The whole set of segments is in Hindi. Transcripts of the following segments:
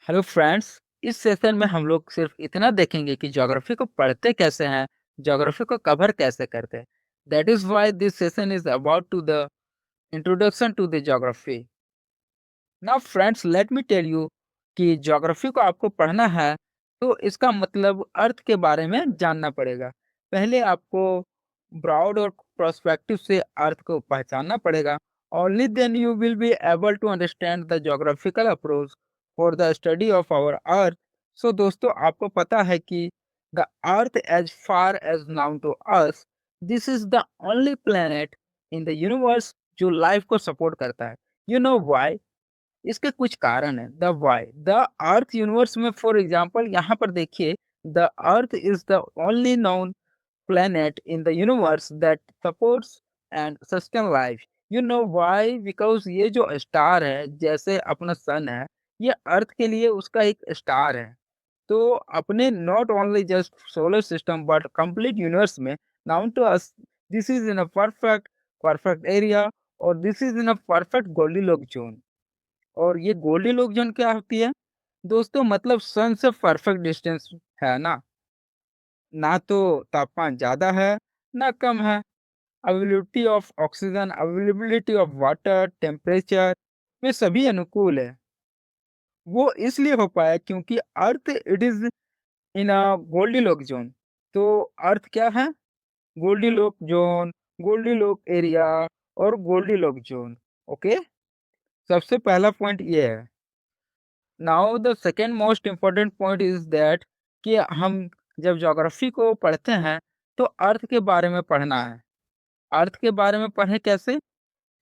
Hello friends. इस सेशन में हम लोग सिर्फ इतना देखेंगे कि ज्योग्राफी को पढ़ते कैसे हैं, ज्योग्राफी को कवर कैसे करते हैं। That is why this session is about to the introduction to the geography. Now friends, let me tell you कि ज्योग्राफी को आपको पढ़ना है तो इसका मतलब अर्थ के बारे में जानना पड़ेगा। पहले आपको ब्रॉड और प्रोस्पेक्टिव से अर्थ को पहचानना पड़ेगा। Only then you will be able to understand the geographical approach for the study of our earth. So दोस्तों, आपको पता है कि the earth as far as known to us, this is the only planet in the universe जो लाइफ को सपोर्ट करता है। You know why? इसके कुछ कारण है। The why the earth universe में, फॉर एग्जांपल यहाँ पर देखिए, the earth is the only known planet in the universe that supports and sustain life. You know why? Because ये जो स्टार है, जैसे अपना सन है, ये अर्थ के लिए उसका एक स्टार है। तो अपने not only just solar system but complete universe में, known to us, this is in a perfect perfect area, और this is in a perfect Goldilocks zone. और ये गोल्डीलॉक जोन क्या होती है दोस्तों? मतलब सन से परफेक्ट डिस्टेंस है ना। ना तो तापमान ज़्यादा है, ना कम है। Availability of oxygen, availability of water, temperature में सभी अनुकूल है। वो इसलिए हो पाया क्योंकि earth it is in a Goldilock zone. तो अर्थ क्या है? गोल्डीलॉक जोन, गोल्डीलॉक एरिया और गोल्डीलॉक जोन। ओके? सबसे पहला पॉइंट ये है। Now the second most important point is that कि हम जब ज्योग्राफी को पढ़ते हैं, तो अर्थ के बारे में पढ़ना है। अर्थ के बारे में पढ़ें कैसे?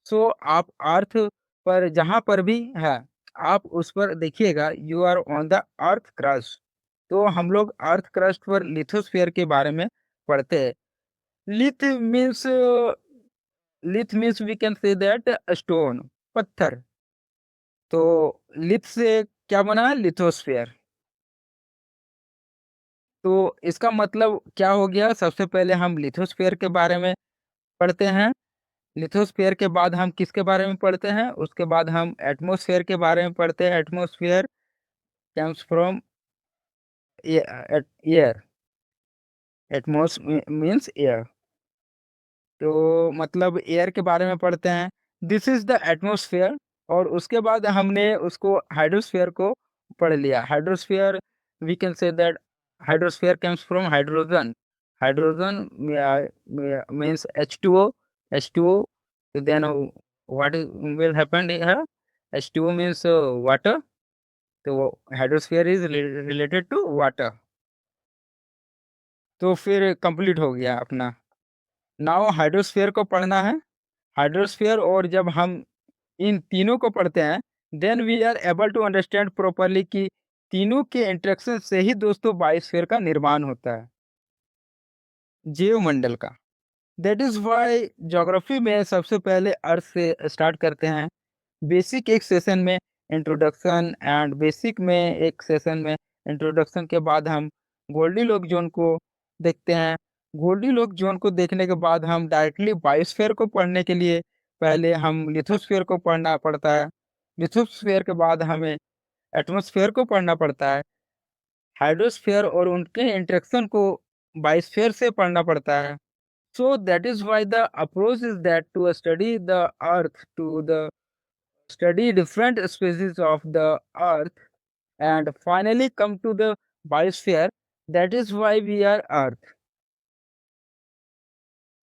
सो आप अर्थ पर जहाँ पर भी है, आप उस पर देखिएगा, you are on the earth crust. तो हम लोग अर्थ क्रस्ट पर लिथोस्फीयर के बारे में पढ़ते हैं। Lith means lith means we can say that stone, पत्थर। तो लिथ से क्या बना है? लिथोस्फीयर। तो इसका मतलब क्या हो गया? सबसे पहले हम लिथोस्फीयर के बारे में पढ़ते हैं। लिथोस्फीयर के बाद हम किसके बारे में पढ़ते हैं? उसके बाद हम एटमॉस्फेयर के बारे में पढ़ते हैं। Atmosphere comes from air. Atmos means air. तो मतलब एयर के बारे में पढ़ते हैं। This is the atmosphere. और उसके बाद हमने उसको हाइड्रोस्फीयर को पढ़ लिया। Hydrosphere, we can say that hydrosphere comes from hydrogen. Hydrogen means H2O। H2O, then what is will happen here? H2O means water. तो hydrosphere is related to water. तो फिर कंप्लीट हो गया अपना। नाउ हाइड्रोस्फीयर को पढ़ना है। हाइड्रोस्फीयर, और जब हम इन तीनों को पढ़ते हैं, then we are able to understand properly कि तीनों के इंटरेक्शन से ही दोस्तों बायोस्फीयर का निर्माण होता है, जीवमंडल का। दैट इज व्हाई ज्योग्राफी में सबसे पहले अर्थ से स्टार्ट करते हैं। बेसिक एक सेशन में इंट्रोडक्शन, एंड बेसिक में एक सेशन में इंट्रोडक्शन के बाद हम गोल्डीलॉक जोन को देखते हैं। गोल्डीलॉक जोन को देखने के बाद हम डायरेक्टली बायोस्फीयर को पढ़ने के लिए पहले हम लिथोस्फीयर को पढ़ना पड़ता है। लिथोस्फीयर के बाद हमें एटमॉस्फेयर को पढ़ना पड़ता है। हाइड्रोस्फीयर और उनके इंटरेक्शन को बायोस्फीयर से पढ़ना पड़ता है। So that is why the approach is that to study the earth, to the study different species of the earth, and finally come to the biosphere. That is why we are earth.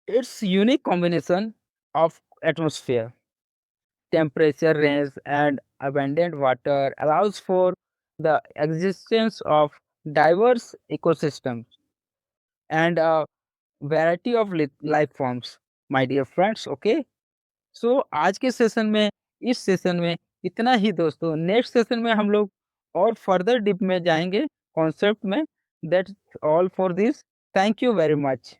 Its unique combination of atmosphere, temperature range, and abundant water allows for the existence of diverse ecosystems and a variety of life forms, my dear friends. Okay, सो आज के सेशन में, इस सेशन में इतना ही दोस्तों। नेक्स्ट सेशन में हम लोग और फर्दर डीप में जाएंगे कॉन्सेप्ट में। That's all for this. Thank you very much.